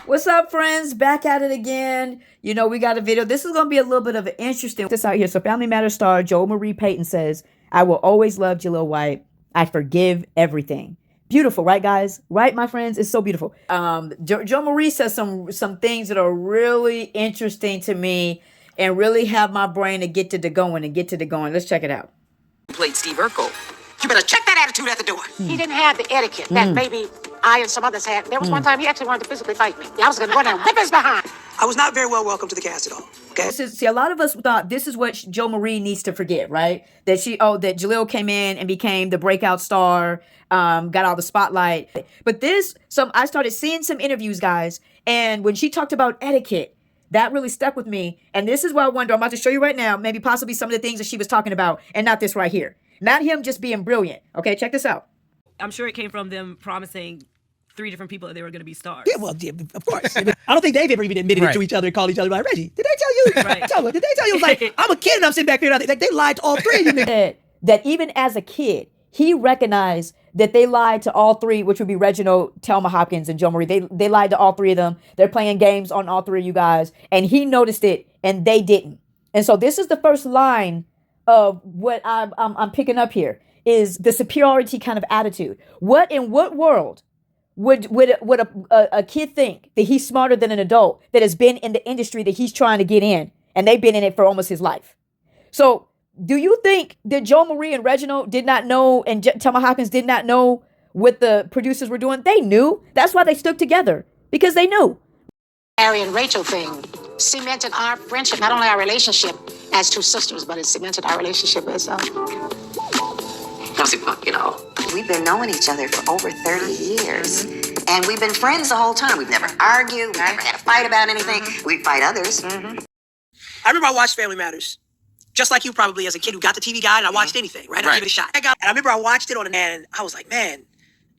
What's up, friends? Back at it again. You know, we got a video. This is going to be a little bit of an interesting. This out here. So Family Matters star Joe Marie Payton says, I will always love Jaleel White. I forgive everything. Beautiful, right, guys? Right, my friends? It's so beautiful. Joe Marie says some things that are really interesting to me and really have my brain to get to the going. Let's check it out. Played Steve Urkel. You better check that attitude at the door. He didn't have the etiquette that maybe I and some others had. There was one time he actually wanted to physically fight me. I was going to run and whip his behind. I was not very well welcome to the cast at all. Okay. See, a lot of us thought this is what Joe Marie needs to forget, right? That that Jaleel came in and became the breakout star, got all the spotlight. But I started seeing some interviews, guys, and when she talked about etiquette, that really stuck with me. And this is what I wonder. I'm about to show you right now, maybe possibly some of the things that she was talking about, and not this right here. Not him just being brilliant. Okay, check this out. I'm sure it came from them promising 3 different people that they were going to be stars. Yeah, well, yeah, of course. I don't think they've ever even admitted it to each other and called each other like, Reggie, did they tell you? Right. Did they tell you? Like, I'm a kid and I'm sitting back here and like, they lied to all 3 of you. That even as a kid, he recognized that they lied to all 3, which would be Reginald, Thelma Hopkins, and Joe Marie. They lied to all 3 of them. They're playing games on all 3 of you guys. And he noticed it and they didn't. And so this is the first line of what I'm picking up here. Is the superiority kind of attitude. In what world would a kid think that he's smarter than an adult that has been in the industry that he's trying to get in, and they've been in it for almost his life? So do you think that Joe Marie and Reginald did not know, and Thelma Hopkins did not know what the producers were doing? They knew. That's why they stuck together, because they knew. Harry and Rachel thing cemented our friendship, not only our relationship as 2 sisters, but it cemented our relationship as You know, we've been knowing each other for over 30 years. And we've been friends the whole time. We've never argued. We've never had a fight about anything. We fight others. I remember I watched Family Matters. Just like you probably as a kid who got the TV guide and I watched anything, right? I give it a shot. And I remember I watched it and I was like, man,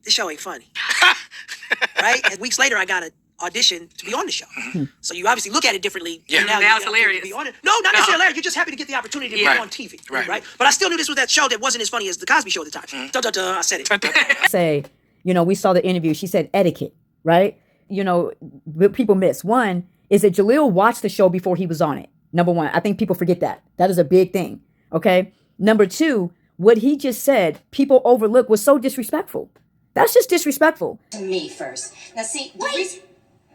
this show ain't funny. Right? And weeks later, I got an audition to be on the show. So you obviously look at it differently. Yeah, now it's hilarious. To be on it. No, not necessarily hilarious. You're just happy to get the opportunity to be on TV. Right? But I still knew this was that show that wasn't as funny as the Cosby Show at the time. Dun, dun, dun, I said it. Say, we saw the interview. She said etiquette, right? People miss. One is that Jaleel watched the show before he was on it. Number one, I think people forget that. That is a big thing, okay? Number 2, what he just said, people overlook was so disrespectful. That's just disrespectful. To me first. Now see, wait,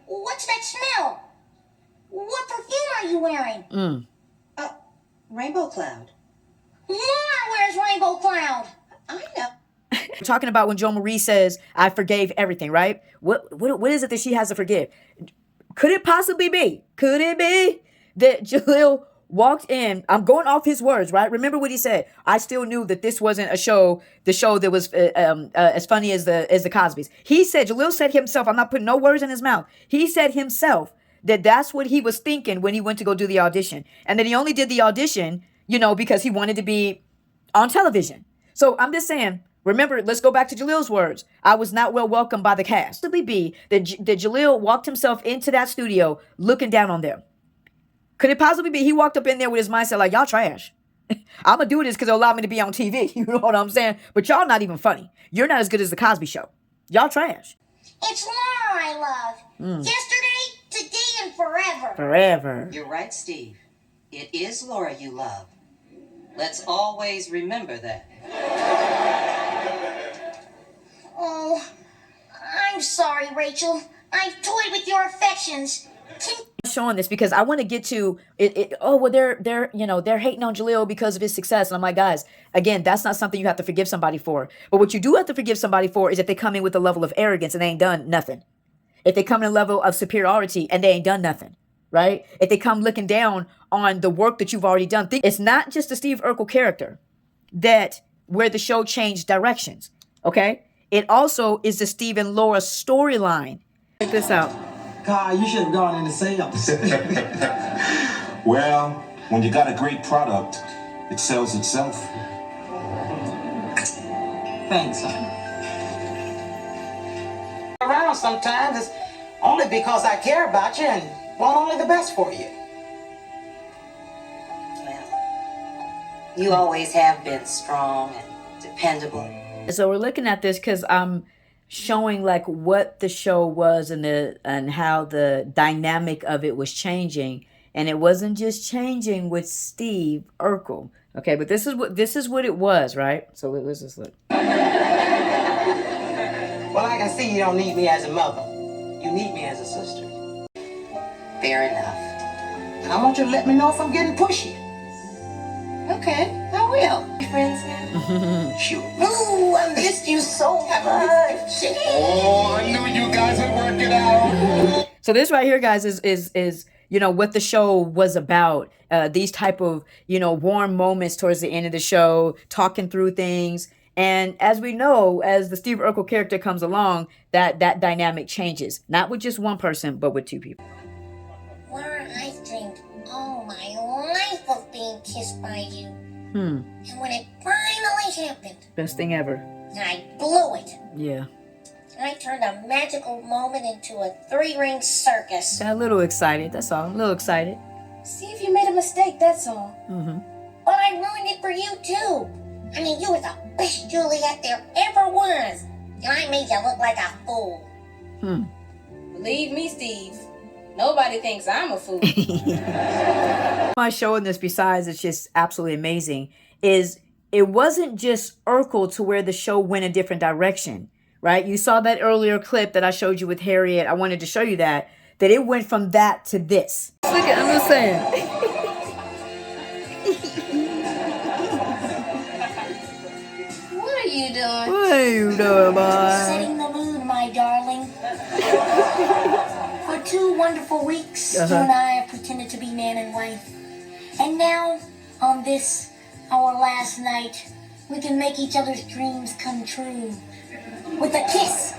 what's that smell? What perfume are you wearing? Rainbow Cloud. Laura wears Rainbow Cloud. I know. Talking about when Joe Marie says, I forgave everything, right? What is it that she has to forgive? Could it possibly be? Could it be that Jaleel walked in? I'm going off his words, right? Remember what he said. I still knew that this wasn't the show that was as funny as the Cosbys. He said, Jaleel said himself, I'm not putting no words in his mouth. He said himself that that's what he was thinking when he went to go do the audition. And that he only did the audition, because he wanted to be on television. So I'm just saying, remember, let's go back to Jaleel's words. I was not well welcomed by the cast. Could it be that Jaleel walked himself into that studio looking down on them? Could it possibly be he walked up in there with his mindset like, y'all trash. I'm going to do this because it'll allow me to be on TV. You know what I'm saying? But y'all not even funny. You're not as good as the Cosby Show. Y'all trash. It's Laura I love. Yesterday, today, and forever. Forever. You're right, Steve. It is Laura you love. Let's always remember that. Oh, I'm sorry, Rachel. I've toyed with your affections. Showing this because I want to get to it. Oh, well, they're hating on Jaleel because of his success. And I'm like, guys, again, that's not something you have to forgive somebody for. But what you do have to forgive somebody for is if they come in with a level of arrogance and they ain't done nothing. If they come in a level of superiority and they ain't done nothing, right? If they come looking down on the work that you've already done. It's not just the Steve Urkel character where the show changed directions, okay? It also is the Steve and Laura storyline. Check this out. God, you should have gone into sales. Well, when you got a great product, it sells itself. Thanks, son. Around sometimes it's only because I care about you and want only the best for you. Well, you always have been strong and dependable. So we're looking at this because showing like what the show was and how the dynamic of it was changing. And it wasn't just changing with Steve Urkel. Okay, but this is what it was, right? So let's just look. Well, I can see you don't need me as a mother. You need me as a sister. Fair enough. And I want you to let me know if I'm getting pushy. Okay, I will. Friends now? Sure. Ooh, I missed you so much. Oh, I knew you guys would work it out. So this right here, guys, is what the show was about. These type of warm moments towards the end of the show, talking through things. And as we know, as the Steve Urkel character comes along, that dynamic changes. Not with just one person, but with two people. Laura, I dreamed all my life of being kissed by you. And when it finally happened, Best thing ever. I blew it. Yeah. I turned a magical moment into a 3-ring circus. Got a little excited, that's all. A little excited. See if you made a mistake, that's all. Mm-hmm. But I ruined it for you, too. I mean, you were the best Juliet there ever was. And I made you look like a fool. Believe me, Steve. Nobody thinks I'm a fool. My show in this, besides it's just absolutely amazing, is it wasn't just Urkel to where the show went a different direction, right? You saw that earlier clip that I showed you with Harriet. I wanted to show you that it went from that to this. Look at, I'm just saying. What are you doing? What are you doing, boy? Setting the mood, my darling. For 2 wonderful weeks, you and I have pretended to be man and wife. And now, on this, our last night, we can make each other's dreams come true. With a kiss.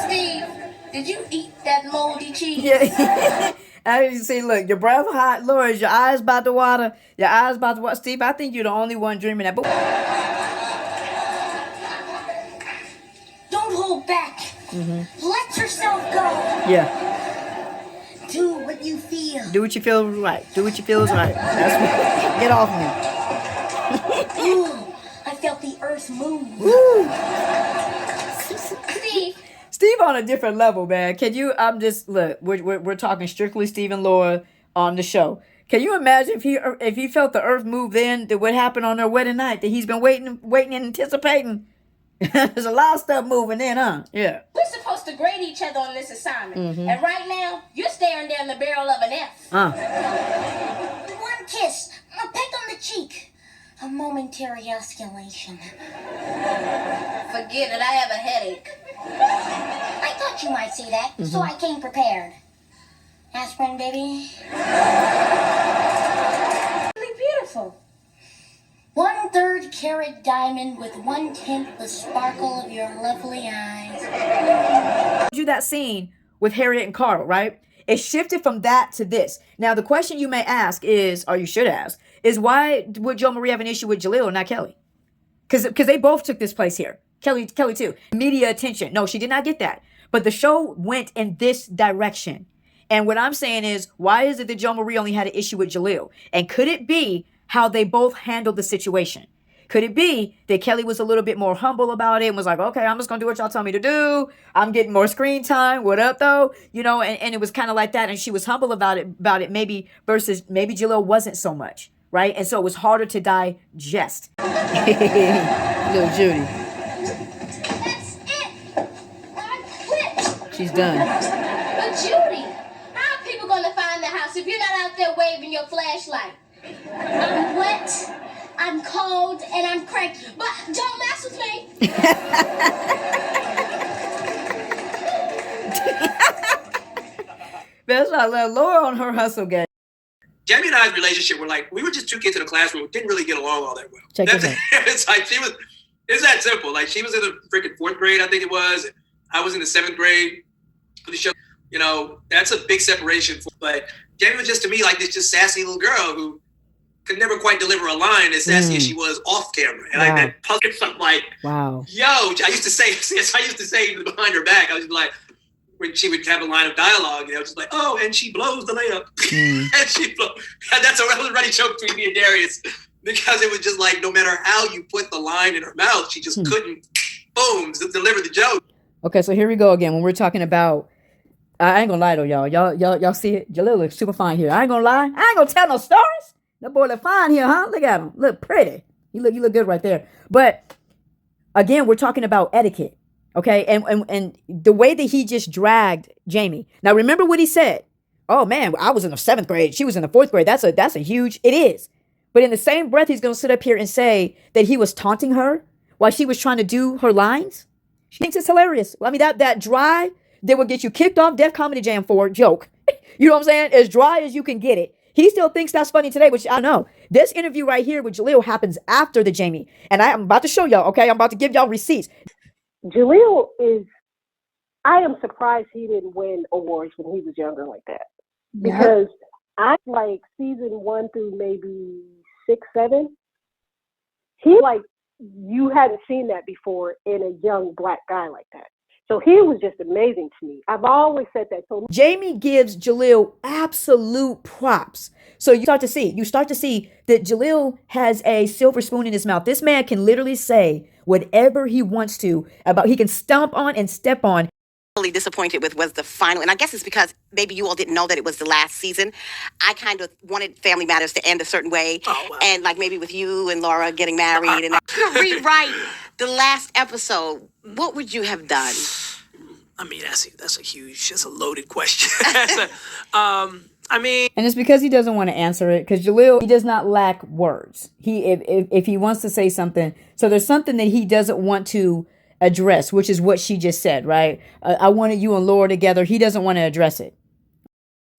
Steve, did you eat that moldy cheese? Yeah. As you see, look, your breath hot, Laura, is your eyes about to water. Your eyes about to water. Steve, I think you're the only one dreaming that. But don't hold back. Let yourself go. yeah. Do what you feel. Do what you feel is right. Do what you feel is right. That's what, get off me. Ooh, I felt the earth move. Woo. Steve, on a different level, man. Can you? Look. We're talking strictly Steve and Laura on the show. Can you imagine if he felt the earth move then? That what happened on their wedding night? That he's been waiting and anticipating. There's a lot of stuff moving in, huh? Yeah. we're supposed to grade each other on this assignment. And right now, you're staring down the barrel of an F. One kiss, a peck on the cheek, a momentary osculation. Forget it, I have a headache. I thought you might say that, so I came prepared. Aspirin, baby. Really beautiful. 1/3 carat diamond with 1/10 the sparkle of your lovely eyes. Do that scene with Harriet and Carl, right? It shifted from that to this. Now, the question you may ask is, or you should ask, is why would Joe Marie have an issue with Jaleel and not Kelly? Because they both took this place here. Kelly too. Media attention. No, she did not get that. But the show went in this direction. And what I'm saying is, why is it that Joe Marie only had an issue with Jaleel? And could it be how they both handled the situation? Could it be that Kelly was a little bit more humble about it and was like, okay, I'm just going to do what y'all tell me to do. I'm getting more screen time. What up, though? And it was kind of like that. And she was humble about it maybe versus maybe Jaleel wasn't so much, right? And so it was harder to digest. Little Judy. That's it. I quit. She's done. But Judy, how are people going to find the house if you're not out there waving your flashlight? I'm wet, I'm cold, and I'm cranky. But don't mess with me. That's why I love Laura on her hustle game. Jamie and I's relationship were like, we were just 2 kids in a classroom who didn't really get along all that well. Check this out. It's like it's that simple. Like she was in the freaking 4th grade, I think it was. And I was in the 7th grade for the show. That's a big separation. But Jamie was just to me like this just sassy little girl who could never quite deliver a line as sassy as she was off camera. And I had puzzled something like, wow. Yo, I used to say behind her back, I was just like, when she would have a line of dialogue, just like, oh, and she blows the layup. And that was a running joke between me and Darius, because it was just like, no matter how you put the line in her mouth, she just couldn't, boom, deliver the joke. Okay, so here we go again. When we're talking about, I ain't gonna lie though, y'all see it. Jalil looks super fine here. I ain't gonna lie. I ain't gonna tell no stories. That boy look fine here, huh? Look at him. Look pretty. You look good right there. But again, we're talking about etiquette, okay? And the way that he just dragged Jamie. Now remember what he said. Oh man, I was in the 7th grade. She was in the 4th grade. That's a huge. It is. But in the same breath, he's gonna sit up here and say that he was taunting her while she was trying to do her lines. She thinks it's hilarious. I mean, that dry that would get you kicked off Def Comedy Jam for joke. You know what I'm saying? As dry as you can get it. He still thinks that's funny today, which I know. This interview right here with Jalil happens after the Jamie. And I'm about to show y'all, okay? I'm about to give y'all receipts. Jalil I am surprised he didn't win awards when he was younger like that. Because I like season 1 through maybe 6, 7. You hadn't seen that before in a young Black guy like that. So he was just amazing to me. I've always said that. So Jamie gives Jalil absolute props. So you start to see that Jalil has a silver spoon in his mouth. This man can literally say whatever he wants to he can stomp on and step on. Really disappointed with was the final, and I guess it's because maybe you all didn't know that it was the last season. I kind of wanted Family Matters to end a certain way, and like maybe with you and Laura getting married, and to rewrite the last episode. What would you have done? I mean, that's a loaded question. I mean, and it's because he doesn't want to answer it, because Jalil, he does not lack words. If he wants to say something, so there's something that he doesn't want to address, which is what she just said, right? I wanted you and Laura together. He doesn't want to address it.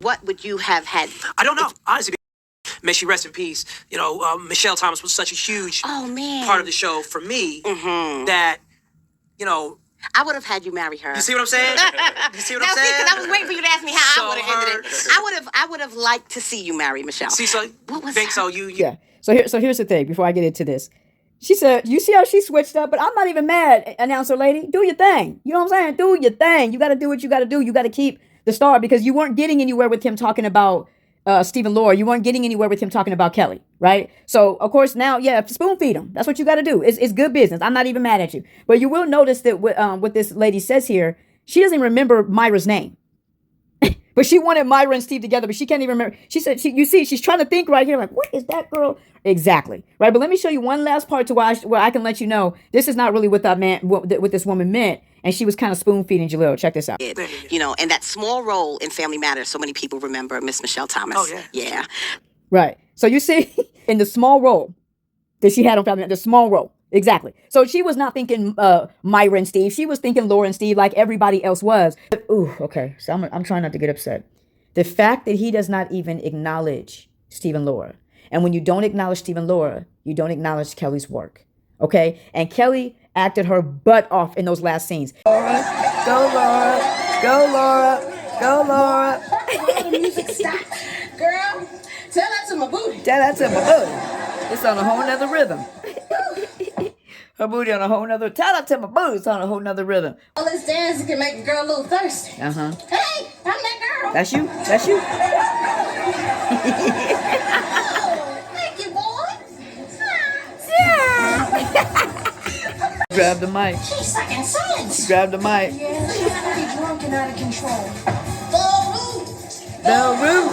What would you have had? I don't know. Honestly, may she rest in peace. You know, Michelle Thomas was such a huge part of the show for me that, you know, I would have had you marry her. You see what I'm saying? You see what I'm saying? Because I was waiting for you to ask me how I would have ended it. I would have liked to see you marry Michelle. See, so what was think that? so? You yeah. So here's the thing. Before I get into this, she said, "You see how she switched up, but I'm not even mad, announcer lady. Do your thing. You know what I'm saying? Do your thing. You got to do what you got to do. You got to keep the star, because you weren't getting anywhere with him talking about Steve and Laura. You weren't getting anywhere with him talking about Kelly, right? So of course now, spoon feed him. That's what you got to do. It's good business. I'm not even mad at you. But you will notice that what this lady says here, she doesn't remember Myra's name. But she wanted Myra and Steve together, but she can't even remember. She said, she's trying to think right here, like, what is that girl? Exactly. Right. But let me show you one last part to where I can let you know this is not really what what this woman meant. And she was kind of spoon feeding Jalil. Check this out. You know, and that small role in Family Matters, so many people remember Miss Michelle Thomas. Oh, yeah. Yeah. Right. So you see, in the small role that she had on Family Matters, the small role. Exactly. So she was not thinking Myra and Steve. She was thinking Laura and Steve like everybody else was. Ooh, okay. So I'm trying not to get upset. The fact that he does not even acknowledge Steve and Laura. And when you don't acknowledge Steve and Laura, you don't acknowledge Kelly's work. Okay? And Kelly acted her butt off in those last scenes. Laura, go Laura, go Laura, go Laura. The music stopped. Girl, tell that to my booty. Tell that to my booty. It's on a whole nother rhythm. Her booty on a whole nother. Tell that to my booty. It's on a whole nother rhythm. All this dancing can make a girl a little thirsty. Uh huh. Hey, I'm that girl. That's you. That's you. Thank you, boy. Grab the mic. She's second sense. Grab the mic. Yeah, she's pretty drunk and out of control. The roof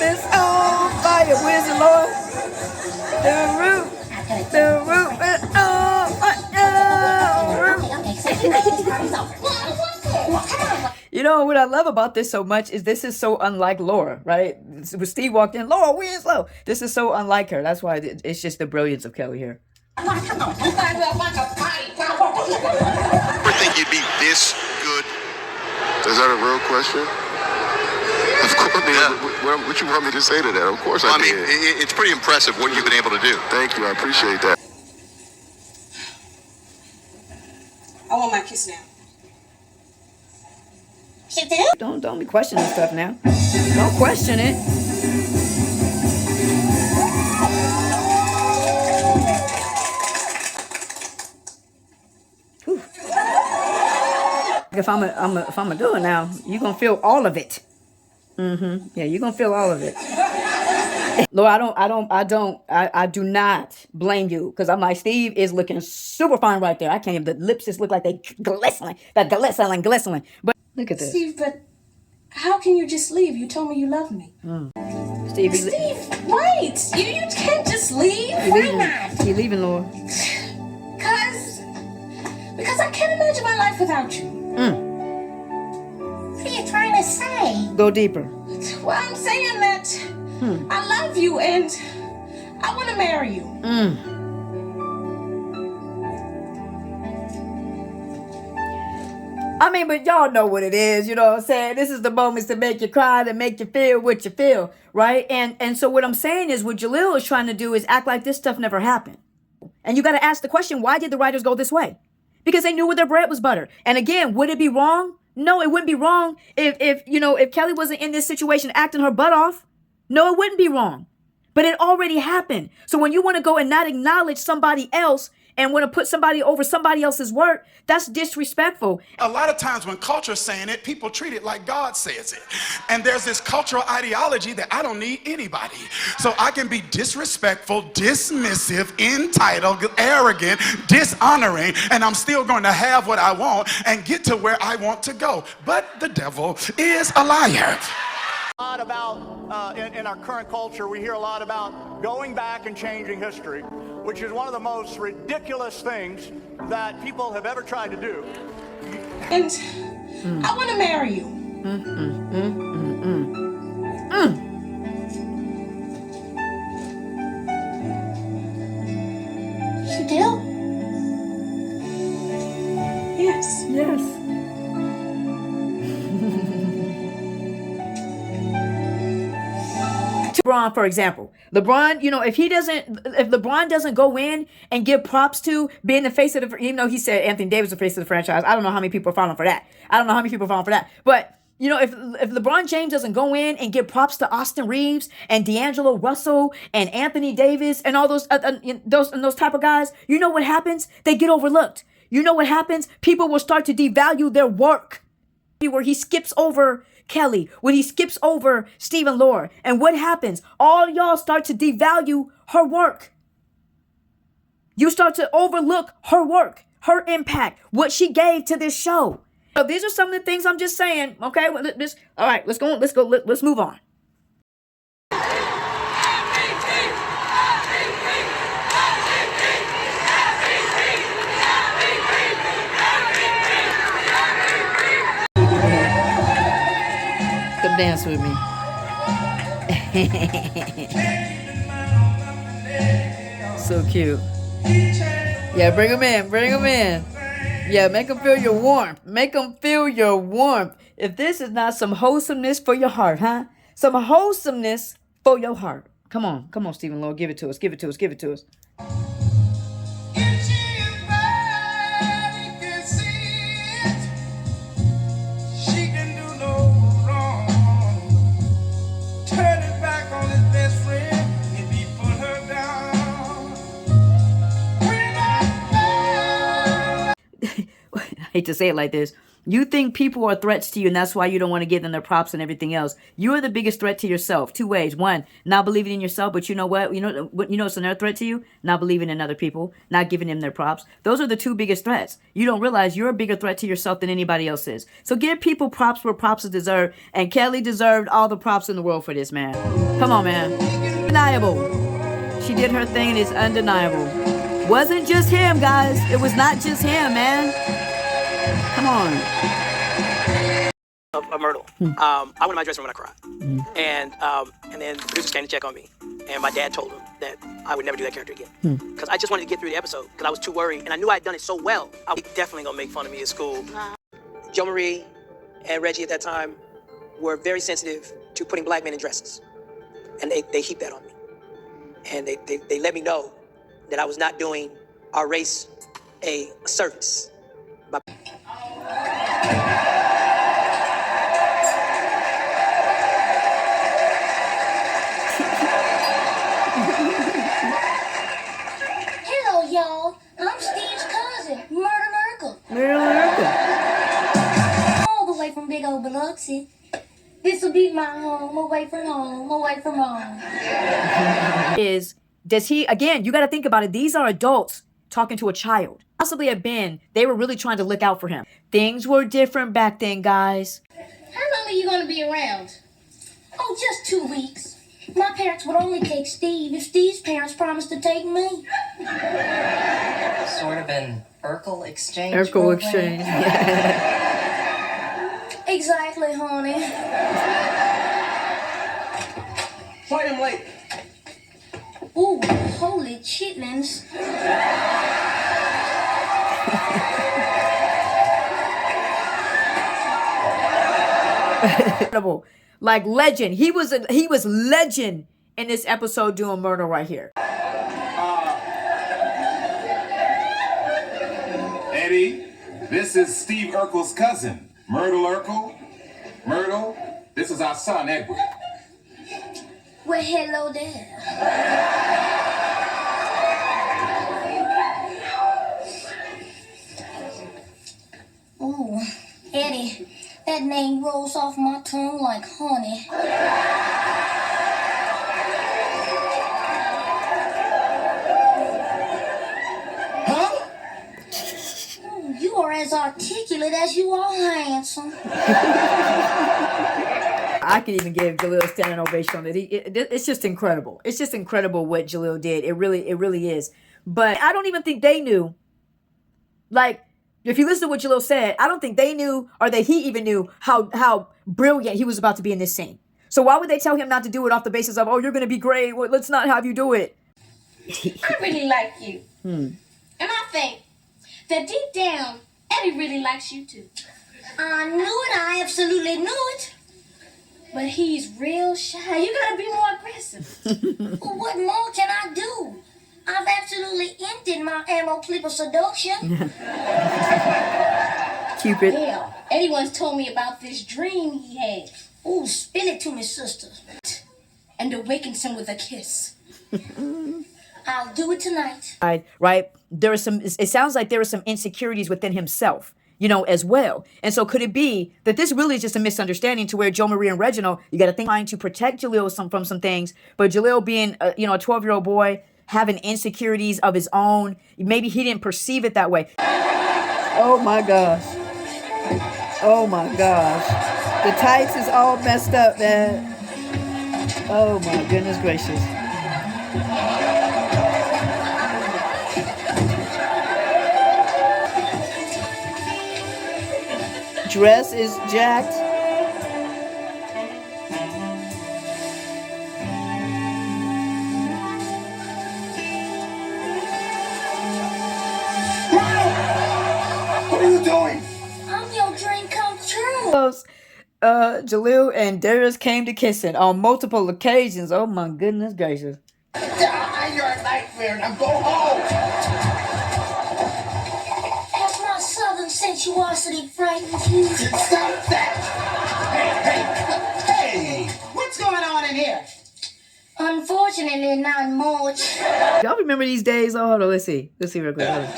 is on fire. Where's the Lord? The roof is on fire. You know what I love about this so much is this is so unlike Laura, right? When Steve walked in, Laura Winslow. This is so unlike her. That's why it's just the brilliance of Kelly here. Ever think you'd be this good? Is that a real question? Of course. I mean, what you want me to say to that? Of course I mean, did. it's pretty impressive what you've been able to do. Thank you. I appreciate that. I want my kiss now. You do? Don't be questioning stuff now. Don't question it. Whew. If I'm gonna do it now, you're gonna feel all of it. Yeah, you're gonna feel all of it. Lord, I do not blame you because I'm like, Steve is looking super fine right there. I can't even, the lips just look like they glistening, glistening. But look at this. Steve, but how can you just leave? You told me you love me. Steve, wait! You can't just leave. Why not? You leaving, Lord? Because I can't imagine my life without you. What are you trying to say? Go deeper. Well, I'm saying that I love you and I want to marry you. I mean, but y'all know what it is, you know what I'm saying? This is the moments to make you cry, to make you feel what you feel, right? And so what I'm saying is what Jalil is trying to do is act like this stuff never happened. And you got to ask the question, why did the writers go this way? Because they knew where their bread was buttered. And again, would it be wrong? No, it wouldn't be wrong if Kelly wasn't in this situation acting her butt off. No, it wouldn't be wrong. But it already happened. So when you want to go and not acknowledge somebody else and want to put somebody over somebody else's work, that's disrespectful. A lot of times when culture's saying it, people treat it like God says it. And there's this cultural ideology that I don't need anybody. So I can be disrespectful, dismissive, entitled, arrogant, dishonoring, and I'm still going to have what I want and get to where I want to go. But the devil is a liar. A lot about, in our current culture, we hear a lot about going back and changing history, which is one of the most ridiculous things that people have ever tried to do. And I want to marry you. You do? Yes. Yes. LeBron, for example, LeBron, if LeBron doesn't go in and give props to being the face of the, even though he said Anthony Davis is the face of the franchise, I don't know how many people are falling for that. But if LeBron James doesn't go in and give props to Austin Reeves and D'Angelo Russell and Anthony Davis and all those type of guys, you know what happens? They get overlooked. You know what happens? People will start to devalue their work. Where he skips over Kelly, when he skips over Steve and Laura. And what happens? All y'all start to devalue her work. You start to overlook her work, her impact, what she gave to this show. So these are some of the things I'm just saying. Okay, all right, let's move on. Come dance with me. So cute. Yeah, bring them in. Yeah, make them feel your warmth. If this is not some wholesomeness for your heart, huh? Some wholesomeness for your heart. Come on, Stephen Lord, give it to us. I hate to say it like this. You think people are threats to you, and that's why you don't want to give them their props and everything else. You are the biggest threat to yourself. Two ways. One, not believing in yourself, but you know what? You know it's another threat to you? Not believing in other people, not giving them their props. Those are the two biggest threats. You don't realize you're a bigger threat to yourself than anybody else is. So give people props where props is deserved, and Kelly deserved all the props in the world for this, man. Come on, man. Undeniable. She did her thing, and it's undeniable. Wasn't just him, guys. It was not just him, man. Come on. Of Myrtle. I went in my dressing room and I cried. And then the producers came to check on me. And my dad told him that I would never do that character again. Because I just wanted to get through the episode. Because I was too worried. And I knew I had done it so well. I was definitely going to make fun of me at school. Jo Marie and Reggie at that time were very sensitive to putting black men in dresses. And they heaped that on me. And they let me know that I was not doing our race a service. Hello, y'all. I'm Steve's cousin, Myrtle Urkel. Myrtle Urkel. All the way from big old Biloxi. This'll be my home, away from home, away from home. Does he, again, you got to think about it. These are adults talking to a child. Possibly have been, they were really trying to look out for him. Things were different back then, guys. How long are you going to be around? Oh, just 2 weeks. My parents would only take Steve if Steve's parents promised to take me. Sort of an Urkel exchange Urkel program. exchange. Exactly, honey. Why am late? Ooh, holy chitlins. Incredible. Like legend. He was legend in this episode doing murder right here. Eddie, this is Steve Urkel's cousin, Myrtle Urkel. Myrtle, this is our son, Edward. Well, hello there. Ooh, Eddie, that name rolls off my tongue like honey. Huh? Ooh, you are as articulate as you are handsome. I could even give Jalil a standing ovation on it. It's just incredible. It's just incredible what Jalil did. It really is. But I don't even think they knew. Like, if you listen to what Jalil said, I don't think they knew or that he even knew how brilliant he was about to be in this scene. So why would they tell him not to do it off the basis of, oh, you're going to be great. Well, let's not have you do it. I really like you. And I think that deep down, Eddie really likes you too. I knew it. I absolutely knew it. But he's real shy. You gotta be more aggressive. Well, what more can I do? I've absolutely emptied my ammo clip of seduction. Cupid. Yeah, Eddie once told me about this dream he had. Ooh, spill it to me, sister. And awakens him with a kiss. I'll do it tonight. Right? There are some. It sounds like there are some insecurities within himself, as well. And so could it be that this really is just a misunderstanding to where Joe Marie and Reginald, you got to think, trying to protect Jalil from some things, but Jalil being, a 12-year-old boy, having insecurities of his own, maybe he didn't perceive it that way. Oh my gosh. Oh my gosh. The tights is all messed up, man. Oh my goodness gracious. Dress is jacked. What are you doing? I'm your dream come true. Jalil and Darius came to kissing on multiple occasions. Oh my goodness gracious. You're a nightmare. Now go home. Has my southern sensuosity frightened you? Stop that. Hey, what's going on in here? Unfortunately, not much. Y'all remember these days? Oh, hold on. Let's see real quick. Hold on.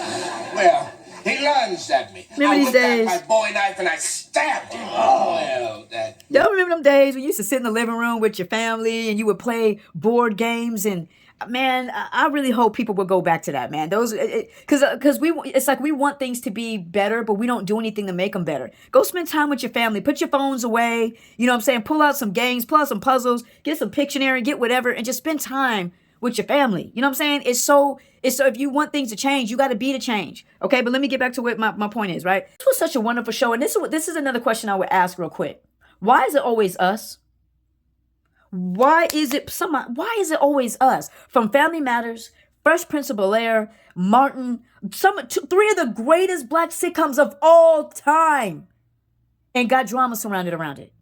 Well, he lunged at me. Remember these days? I whipped out my bowie knife and I stabbed him. Oh, well, that. Y'all remember them days when you used to sit in the living room with your family and you would play board games? And man, I really hope people will go back to that, man. Those, because it's like we want things to be better, but we don't do anything to make them better. Go spend time with your family. Put your phones away. You know what I'm saying? Pull out some games, pull out some puzzles, get some Pictionary, get whatever, and just spend time with your family. You know what I'm saying? It's so if you want things to change, you got to be the change. Okay, but let me get back to what my point is, right? This was such a wonderful show, and this is another question I would ask real quick. Why is it always us? Why is it always us? From Family Matters, Fresh Prince of Bel-Air, Martin, three of the greatest black sitcoms of all time, and got drama surrounded around it.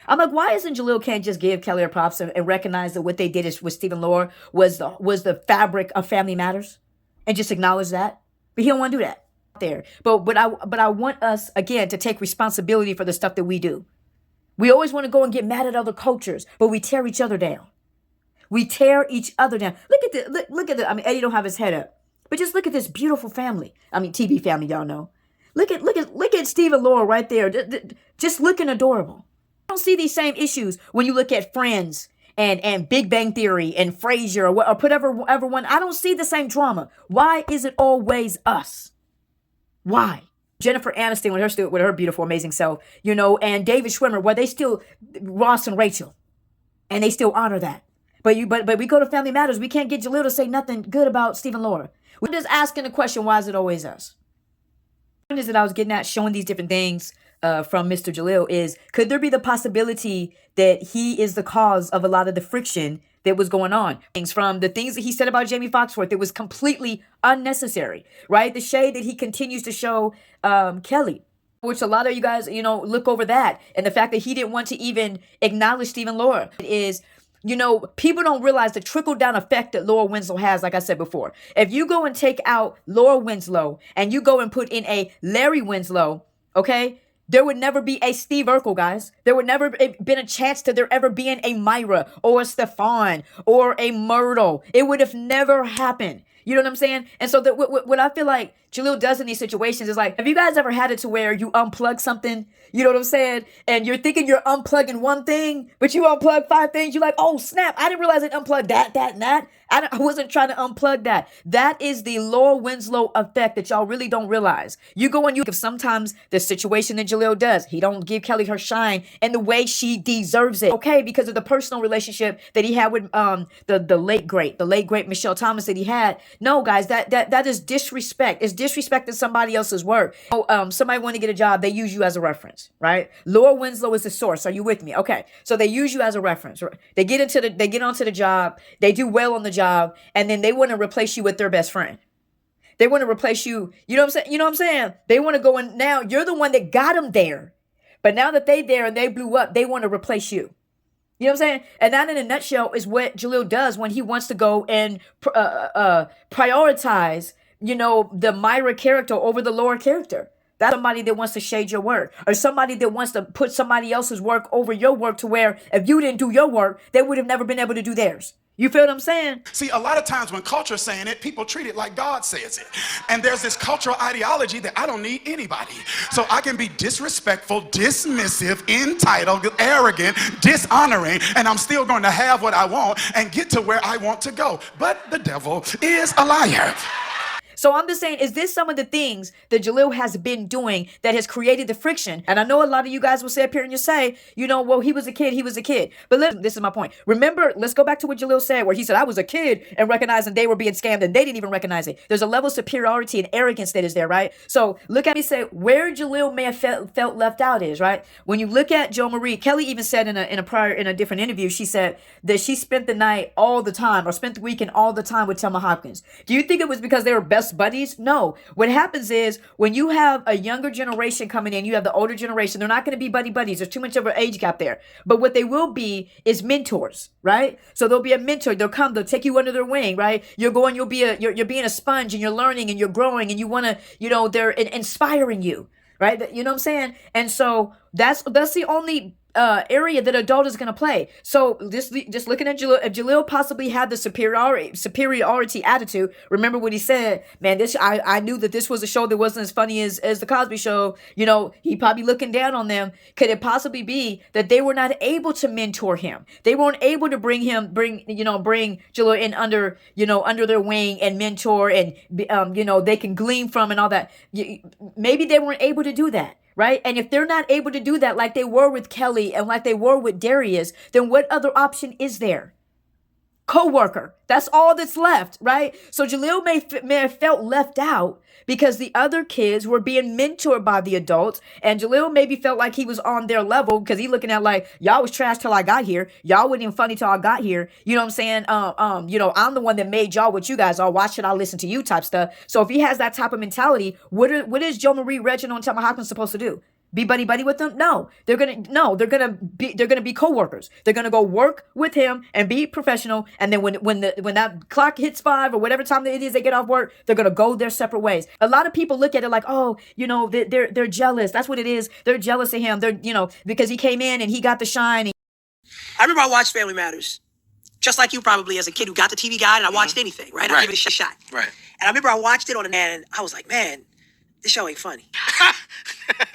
I'm like, why isn't Jalil can't just give Kelly her props and recognize that what they did with Stephen Laura was the fabric of Family Matters, and just acknowledge that? But he don't want to do that there. But I want us again to take responsibility for the stuff that we do. We always want to go and get mad at other cultures, but we tear each other down. We tear each other down. Look at the. I mean, Eddie don't have his head up, but just look at this beautiful family. I mean, TV family, y'all know. Look at Steve and Laura right there, just looking adorable. don't see these same issues when you look at Friends and Big Bang Theory and Frasier or whatever one. I don't see the same drama. Why is it always us? Why? Jennifer Aniston with her beautiful, amazing self, and David Schwimmer, where they still Ross and Rachel, and they still honor that. But we go to Family Matters, we can't get Jalil to say nothing good about Steve and Laura. We're just asking the question, why is it always us? What is that I was getting at, showing these different things from Mr. Jalil is, could there be the possibility that he is the cause of a lot of the friction that was going on? Things from the things that he said about Jamie Foxworth, it was completely unnecessary, right? The shade that he continues to show Kelly, which a lot of you guys, look over that. And the fact that he didn't want to even acknowledge Steve and Laura is, people don't realize the trickle-down effect that Laura Winslow has, like I said before. If you go and take out Laura Winslow and you go and put in a Larry Winslow, okay, there would never be a Steve Urkel, guys. There would never been a chance to there ever being a Myra or a Stefan or a Myrtle. It would have never happened. You know what I'm saying? And so what I feel like Jalil does in these situations is like, have you guys ever had it to where you unplug something? You know what I'm saying? And you're thinking you're unplugging one thing, but you unplug 5 things. You're like, oh, snap. I didn't realize it unplugged that, and that. I wasn't trying to unplug that. That is the Laura Winslow effect that y'all really don't realize. You go and you give sometimes the situation that Jalil does. He don't give Kelly her shine and the way she deserves it. Okay, because of the personal relationship that he had with the late great Michelle Thomas that he had. No, guys, that is disrespect. It's disrespecting somebody else's work. Somebody want to get a job, they use you as a reference, right? Laura Winslow is the source. Are you with me? Okay, so they use you as a reference. They get onto the job, they do well on the job, and then they want to replace you with their best friend. They want to replace you. You know what I'm saying? They want to go in. Now you're the one that got them there, but now that they there and they blew up, they want to replace you. You know what I'm saying? And that in a nutshell is what Jalil does when he wants to go and prioritize, the Myra character over the Laura character. That's somebody that wants to shade your work, or somebody that wants to put somebody else's work over your work to where if you didn't do your work, they would have never been able to do theirs. You feel what I'm saying? See, a lot of times when culture's saying it, people treat it like God says it. And there's this cultural ideology that I don't need anybody. So I can be disrespectful, dismissive, entitled, arrogant, dishonoring, and I'm still going to have what I want and get to where I want to go. But the devil is a liar. So I'm just saying, is this some of the things that Jalil has been doing that has created the friction? And I know a lot of you guys will say up here and you say, well, he was a kid. But listen, this is my point. Remember, let's go back to what Jalil said, where he said, I was a kid and recognizing they were being scammed and they didn't even recognize it. There's a level of superiority and arrogance that is there, right? So look at me, say where Jalil may have felt left out is, right? When you look at Jo Marie, Kelly even said in a different interview, she said that she spent the night all the time, or spent the weekend all the time with Thelma Hopkins. Do you think it was because they were best buddies? No. What happens is when you have a younger generation coming in, you have the older generation, they're not going to be buddies. There's too much of an age gap there. But what they will be is mentors, right? So there'll be a mentor. They'll take you under their wing, right? You're being a sponge and you're learning and you're growing and you want to, they're inspiring you, right? You know what I'm saying? And so that's the only area that adult is going to play. So just looking at Jalil, if Jalil possibly had the superiority attitude, remember what he said, man, I knew that this was a show that wasn't as funny as the Cosby Show. He probably looking down on them. Could it possibly be that they were not able to mentor him? They weren't able to bring Jalil in under their wing and mentor and they can glean from and all that. Maybe they weren't able to do that. Right? And if they're not able to do that like they were with Kelly and like they were with Darius, then what other option is there? Co-worker. That's all that's left, right? So Jalil may have felt left out because the other kids were being mentored by the adults, and Jalil maybe felt like he was on their level because he's looking at like, y'all was trash till I got here. Y'all wasn't even funny till I got here. You know what I'm saying? I'm the one that made y'all what you guys are. Why should I listen to you type stuff? So if he has that type of mentality, what is Jo Marie, Reginald, and Thelma Hopkins supposed to do? Be buddy with them? No, they're gonna be co-workers. They're gonna go work with him and be professional. And then when that clock hits 5 or whatever time it is they get off work, they're gonna go their separate ways. A lot of people look at it like, oh, they're jealous. That's what it is. They're jealous of him. They're because he came in and he got the shine. I remember I watched Family Matters, just like you probably as a kid who got the TV guide and I watched anything, right? I give it a shot. Right. And I remember I watched it on and I was like, man, this show ain't funny.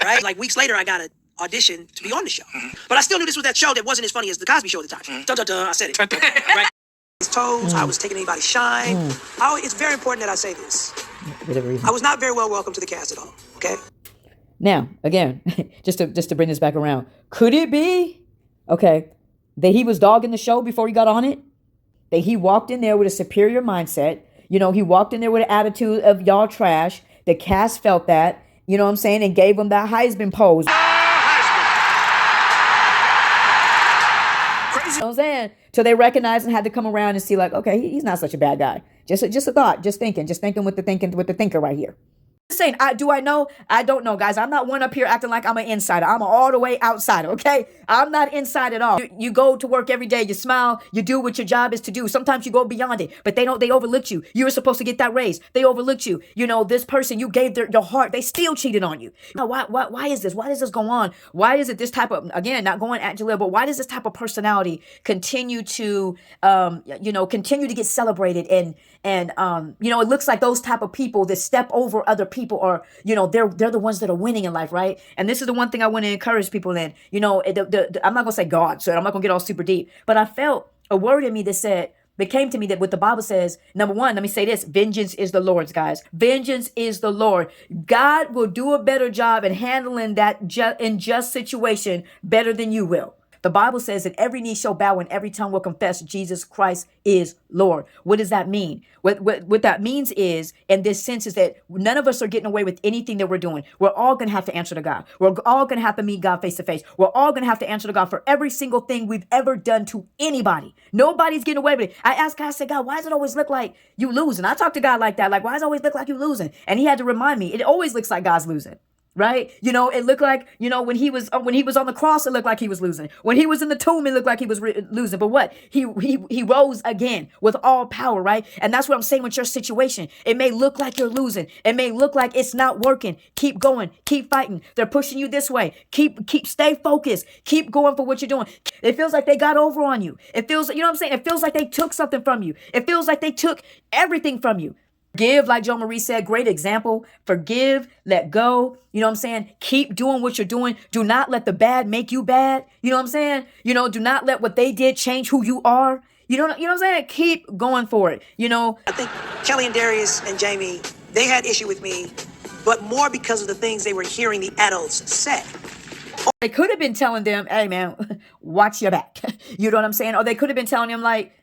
Right? Like weeks later, I got audition to be on the show. But I still knew this was that show that wasn't as funny as the Cosby Show at the time. Dun, dun, dun, I said it. Right? His toes, I was taking anybody's shine. It's very important that I say this. I was not very well welcome to the cast at all. Okay. Now, again, just to bring this back around, could it be, okay, that he was dogging the show before he got on it? That he walked in there with a superior mindset. You know, he walked in there with an attitude of y'all trash. The cast felt that, you know what I'm saying, and gave him that Heisman pose. Crazy. You know what I'm saying? So they recognized and had to come around and see, like, okay, he's not such a bad guy. Just a thought, just thinking with the thinker right here. Saying, do I know? I don't know, guys. I'm not one up here acting like I'm an insider. I'm all the way outsider, okay? I'm not inside at all. You go to work every day, you smile, you do what your job is to do. Sometimes you go beyond it, but they overlooked you. You were supposed to get that raise. They overlooked you. You know, this person, you gave your heart, they still cheated on you. Now, why is this? Why does this go on? Why is it this type of, again, not going at Jaleel, but why does this type of personality continue to, continue to get celebrated? And it looks like those type of people that step over other people are, they're the ones that are winning in life, right? And this is the one thing I want to encourage people in. I'm not going to say God, so I'm not going to get all super deep, but I felt a word in me that came to me that what the Bible says, number one, let me say this, vengeance is the Lord's, guys. Vengeance is the Lord. God will do a better job in handling that unjust situation better than you will. The Bible says that every knee shall bow and every tongue will confess Jesus Christ is Lord. What does that mean? What that means is, in this sense, is that none of us are getting away with anything that we're doing. We're all going to have to answer to God. We're all going to have to meet God face to face. We're all going to have to answer to God for every single thing we've ever done to anybody. Nobody's getting away with it. I asked God, I said, God, why does it always look like you losing? I talked to God like that. Like, why does it always look like you losing? And he had to remind me, it always looks like God's losing. Right? It looked like, when he was on the cross, it looked like he was losing. When he was in the tomb, it looked like he was losing. But what? He rose again with all power, right? And that's what I'm saying with your situation. It may look like you're losing. It may look like it's not working. Keep going. Keep fighting. They're pushing you this way. Stay focused. Keep going for what you're doing. It feels like they got over on you. It feels, you know what I'm saying? It feels like they took something from you. It feels like they took everything from you. Forgive, like Joe Marie said, great example. Forgive, let go. You know what I'm saying? Keep doing what you're doing. Do not let the bad make you bad. You know what I'm saying? Do not let what they did change who you are. You know what I'm saying? Keep going for it. I think Kelly and Darius and Jamie, they had issue with me, but more because of the things they were hearing the adults say. They could have been telling them, hey man, watch your back. You know what I'm saying? Or they could have been telling them like,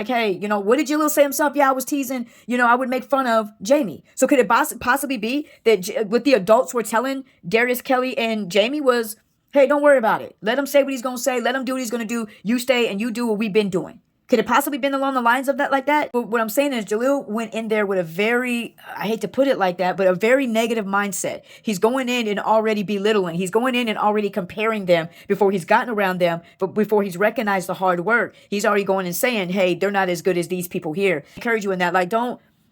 hey, what did Jalo say himself? Yeah, I was teasing, I would make fun of Jamie. So could it possibly be that what the adults were telling Darius, Kelly, and Jamie was, hey, don't worry about it. Let him say what he's going to say. Let him do what he's going to do. You stay and you do what we've been doing. Could it possibly been along the lines of that, like that? But what I'm saying is Jaleel went in there with a very, I hate to put it like that, but a very negative mindset. He's going in and already belittling. He's going in and already comparing them before he's gotten around them, but before he's recognized the hard work. He's already going and saying, hey, they're not as good as these people here. I encourage you in that. Like,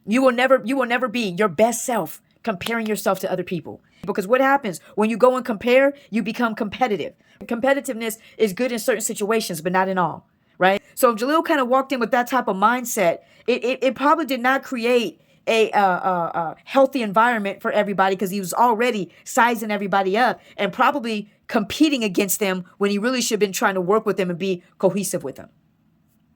you will never be your best self comparing yourself to other people. Because what happens when you go and compare, you become competitive. Competitiveness is good in certain situations, but not in all. Right? So if Jaleel kind of walked in with that type of mindset, it probably did not create a healthy environment for everybody, because he was already sizing everybody up and probably competing against them when he really should have been trying to work with them and be cohesive with them.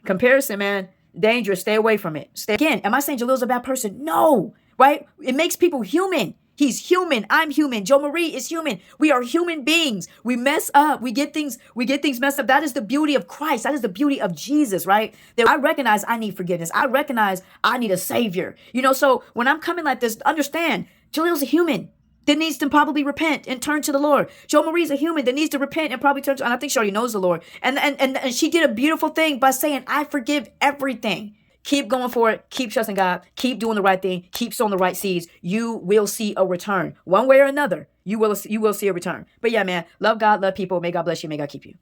Comparison, man, dangerous. Stay away from it. Again, am I saying Jaleel's a bad person? No, right? It makes people human. He's human. I'm human. Joe Marie is human. We are human beings. We mess up. We get things messed up. That is the beauty of Christ. That is the beauty of Jesus, right? That I recognize I need forgiveness. I recognize I need a savior. So when I'm coming like this, understand, Jaleel's a human that needs to probably repent and turn to the Lord. Joe Marie's a human that needs to repent and probably turn to, and I think she already knows the Lord. And she did a beautiful thing by saying, I forgive everything. Keep going for it. Keep trusting God. Keep doing the right thing. Keep sowing the right seeds. You will see a return. One way or another, you will see a return. But yeah, man, love God, love people. May God bless you. May God keep you.